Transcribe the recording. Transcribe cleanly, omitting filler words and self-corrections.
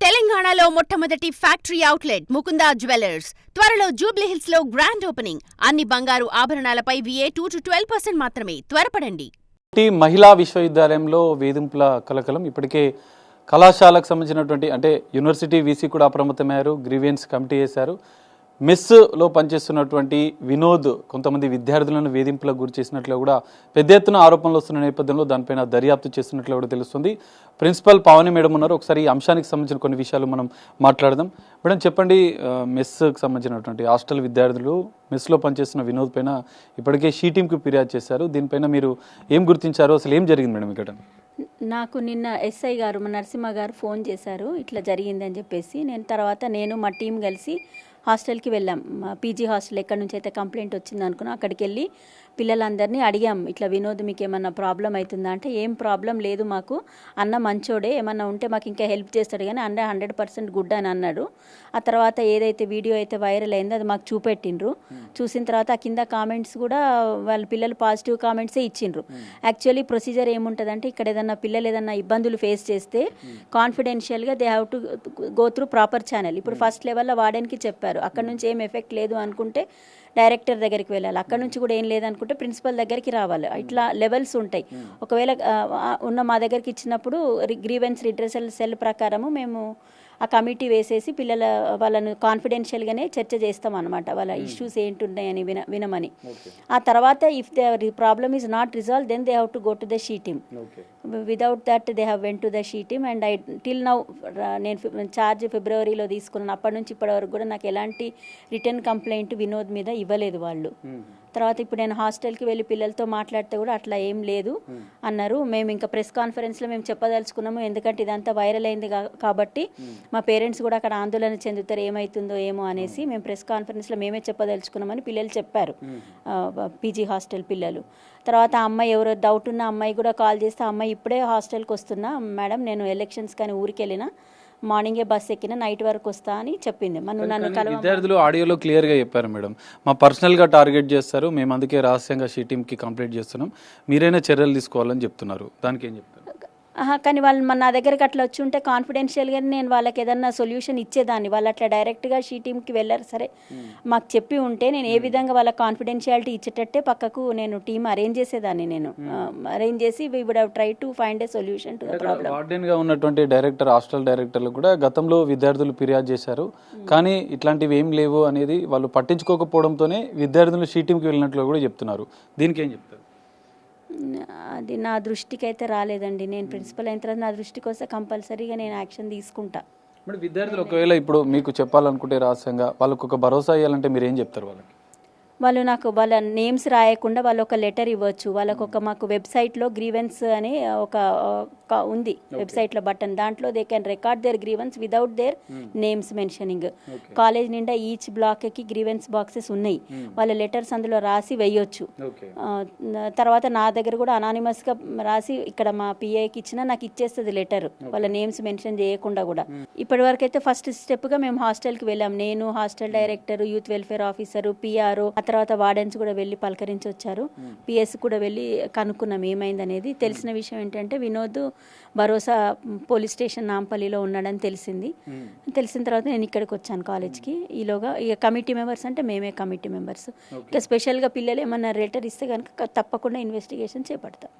తెలంగాణలో మొట్టమొదటి factory outlet Mukunda jewellers త్వరలో జూబ్లీహిల్స్ లో గ్రాండ్ ఓపెనింగ్. అన్ని బంగారు ఆభరణాలపై VA 2-12% మాత్రమే. త్వరపడండి. మహిళా విశ్వవిద్యాలయంలో వేధింపుల కలకలం. ఇప్పటికే కళాశాలకు సంబంధించినటువంటి యూనివర్సిటీ వీసీ కూడా అప్రమత్తమయ్యారు. గ్రీవెన్స్ కమిటీ వేశారు. మెస్లో పనిచేస్తున్నటువంటి వినోద్ కొంతమంది విద్యార్థులను వేధింపులకు గురి చేసినట్లు కూడా పెద్ద ఎత్తున ఆరోపణలు వస్తున్న నేపథ్యంలో దానిపైన దర్యాప్తు చేస్తున్నట్లు కూడా తెలుస్తుంది. ప్రిన్సిపల్ పావని మేడం ఉన్నారు. ఒకసారి ఈ అంశానికి సంబంధించిన కొన్ని విషయాలు మనం మాట్లాడదాం. మేడం చెప్పండి, మెస్కి సంబంధించినటువంటి హాస్టల్ విద్యార్థులు మెస్లో పనిచేస్తున్న వినోద్ పైన ఇప్పటికే షీ టీంకి ఫిర్యాదు చేశారు. దీనిపైన మీరు ఏం గుర్తించారు, అసలు ఏం జరిగింది మేడం ఇక్కడ? నాకు నిన్న ఎస్ఐ గారు నరసింహ గారు ఫోన్ చేశారు, ఇట్లా జరిగిందని చెప్పేసి. నేను మా టీం కలిసి హాస్టల్కి వెళ్ళాం. పీజీ హాస్టల్ ఎక్కడి నుంచి అయితే కంప్లైంట్ వచ్చింది అనుకున్నాం, అక్కడికి వెళ్ళి పిల్లలందరినీ అడిగాం, ఇట్లా వినోద్ మీకు ఏమన్నా ప్రాబ్లం అవుతుందా అంటే, ఏం ప్రాబ్లం లేదు మాకు, అన్న మంచోడే, ఏమన్నా ఉంటే మాకు ఇంకా హెల్ప్ చేస్తాడు కానీ 100% గుడ్ అని అన్నాడు. ఆ తర్వాత ఏదైతే వీడియో అయితే వైరల్ అయిందో అది మాకు చూపెట్టిండ్రు. చూసిన తర్వాత ఆ కింద కామెంట్స్ కూడా వాళ్ళ పిల్లలు పాజిటివ్ కామెంట్సే ఇచ్చిండ్రు. యాక్చువల్లీ ప్రొసీజర్ ఏముంటుందంటే, ఇక్కడ పిల్లలు ఏదన్నా ఇబ్బందులు ఫేస్ చేస్తే కాన్ఫిడెన్షియల్గా they have to go through proper channel. ఇప్పుడు ఫస్ట్ లెవెల్లో వార్డెన్కి చెప్పారు, అక్కడ నుంచి ఏం ఎఫెక్ట్ లేదు అనుకుంటే డైరెక్టర్ దగ్గరికి వెళ్ళాలి, అక్కడ నుంచి కూడా ఏం లేదనుకుంటే ప్రిన్సిపల్ దగ్గరికి రావాలి. ఇట్లా లెవెల్స్ ఉంటాయి. ఒకవేళ మా దగ్గరికి ఇచ్చినప్పుడు గ్రీవెన్స్ రిడ్రెసల్ సెల్ ప్రకారము మేము ఆ కమిటీ వేసేసి వాళ్ళను కాన్ఫిడెన్షియల్గానే చర్చ చేస్తాం అనమాట, వాళ్ళ ఇష్యూస్ ఏంటున్నాయని వినమని. ఆ తర్వాత if the problem is not resolve then they have to go to the she team. Without that they have went to the she team. And I till now నేను ఛార్జ్ ఫిబ్రవరిలో తీసుకున్నాను. అప్పటి నుంచి ఇప్పటి వరకు కూడా నాకు ఎలాంటి రిటర్న్ కంప్లైంట్ వినోద్ మీద ఇవ్వలేదు వాళ్ళు. తర్వాత ఇప్పుడు నేను హాస్టల్కి వెళ్ళి పిల్లలతో మాట్లాడితే కూడా అట్లా ఏం లేదు అన్నారు. మేము ఇంకా ప్రెస్ కాన్ఫరెన్స్లో మేము చెప్పదలుచుకున్నాము, ఎందుకంటే ఇదంతా వైరల్ అయింది కాబట్టి మా పేరెంట్స్ కూడా అక్కడ ఆందోళన చెందుతారు, ఏమవుతుందో ఏమో అనేసి మేము ప్రెస్ కాన్ఫరెన్స్లో మేమే చెప్పదలుచుకున్నామని పిల్లలు చెప్పారు, పీజీ హాస్టల్ పిల్లలు. తర్వాత ఆ అమ్మాయి ఎవరో డౌట్ ఉన్న అమ్మాయి కూడా కాల్ చేస్తే, అమ్మాయి ఇప్పుడే హాస్టల్కి వస్తున్నా మేడం, నేను ఎలక్షన్స్ కానీ ఊరికి వెళ్ళినా, మార్నింగే బస్ ఎక్కిన, నైట్ వరకు వస్తా అని చెప్పింది. విద్యార్థులు ఆడియోలో క్లియర్ గా చెప్పారు, మేడం మా పర్సనల్ గా టార్గెట్ చేస్తారు, మేము అందుకే రహస్యంగా షీ టీమ్ కి కంప్లీట్ చేస్తున్నాం, మీరైనా చర్యలు తీసుకోవాలని చెప్తున్నారు. దానికి ఏం చెప్తారు? కానీ వాళ్ళు నా దగ్గరకు అట్లా వచ్చి ఉంటే కాన్ఫిడెన్షియల్గా నేను వాళ్ళకి ఏదన్నా సొల్యూషన్ ఇచ్చేదాన్ని. వాళ్ళు అట్లా డైరెక్ట్గా షీ టీమ్కి వెళ్ళారు. సరే, మాకు చెప్పి ఉంటే నేను ఏ విధంగా వాళ్ళకి కాన్ఫిడెన్షియాలిటీ ఇచ్చేటట్టే పక్కకు నేను టీం అరేంజ్ చేసేదాన్ని. నేను అరేంజ్ చేసి we would have try to find a solution to the problem. Warden గా ఉన్నటువంటి హాస్టల్ డైరెక్టర్లు కూడా గతంలో విద్యార్థులు ఫిర్యాదు చేశారు, కానీ ఇట్లాంటివి ఏం లేవు అనేది వాళ్ళు పట్టించుకోకపోవడంతోనే విద్యార్థులు షీ టీమ్కి వెళ్ళినట్లు కూడా చెప్తున్నారు. దీనికి ఏం చెప్తారు? అది నా దృష్టికి అయితే రాలేదండి. నేను ప్రిన్సిపల్ అయిన తర్వాత నా దృష్టికి వస్తే కంపల్సరీగా నేను యాక్షన్ తీసుకుంటా. మరి విద్యార్థులు ఒకవేళ ఇప్పుడు మీకు చెప్పాలనుకుంటే రహస్యంగా వాళ్ళకు ఒక భరోసా ఇవ్వాలంటే మీరు ఏం చెప్తారు వాళ్ళకి? వాళ్ళు నాకు వాళ్ళ నేమ్స్ రాయకుండా వాళ్ళు ఒక లెటర్ ఇవ్వచ్చు. వాళ్ళకు మాకు వెబ్సైట్లో గ్రీవెన్స్ అని ఒక ఉంది, వెబ్సైట్లో బటన్, దాంట్లో they can record their grievance without their names mentioning. College నిండా ఈచ్ బ్లాక్కి గ్రీవెన్స్ బాక్సెస్ ఉన్నాయి, వాళ్ళ లెటర్స్ అందులో రాసి వేయొచ్చు. తర్వాత నా దగ్గర కూడా అనానిమస్గా రాసి ఇక్కడ మా పిఐకి ఇచ్చినా నాకు ఇచ్చేస్తుంది లెటర్, వాళ్ళ నేమ్స్ మెన్షన్ చేయకుండా కూడా. ఇప్పటి వరకు అయితే ఫస్ట్ స్టెప్గా మేము హాస్టల్కి వెళ్ళాం, నేను, hostel director, youth welfare officer, PRO, తర్వాత వార్డెన్స్ కూడా వెళ్ళి పలకరించి వచ్చారు. పిఎస్ కూడా వెళ్ళి కనుక్కున్నాం ఏమైంది అనేది. తెలిసిన విషయం ఏంటంటే వినోద్ భరోసా పోలీస్ స్టేషన్ నాంపల్లిలో ఉన్నాడని తెలిసింది. తెలిసిన తర్వాత నేను ఇక్కడికి వచ్చాను కాలేజ్కి. ఈలోగా ఇక కమిటీ మెంబర్స్ అంటే మేమే కమిటీ మెంబర్స్. ఇక స్పెషల్గా పిల్లలు ఏమన్నా లెటర్ ఇస్తే కనుక తప్పకుండా ఇన్వెస్టిగేషన్ చేపడతాం.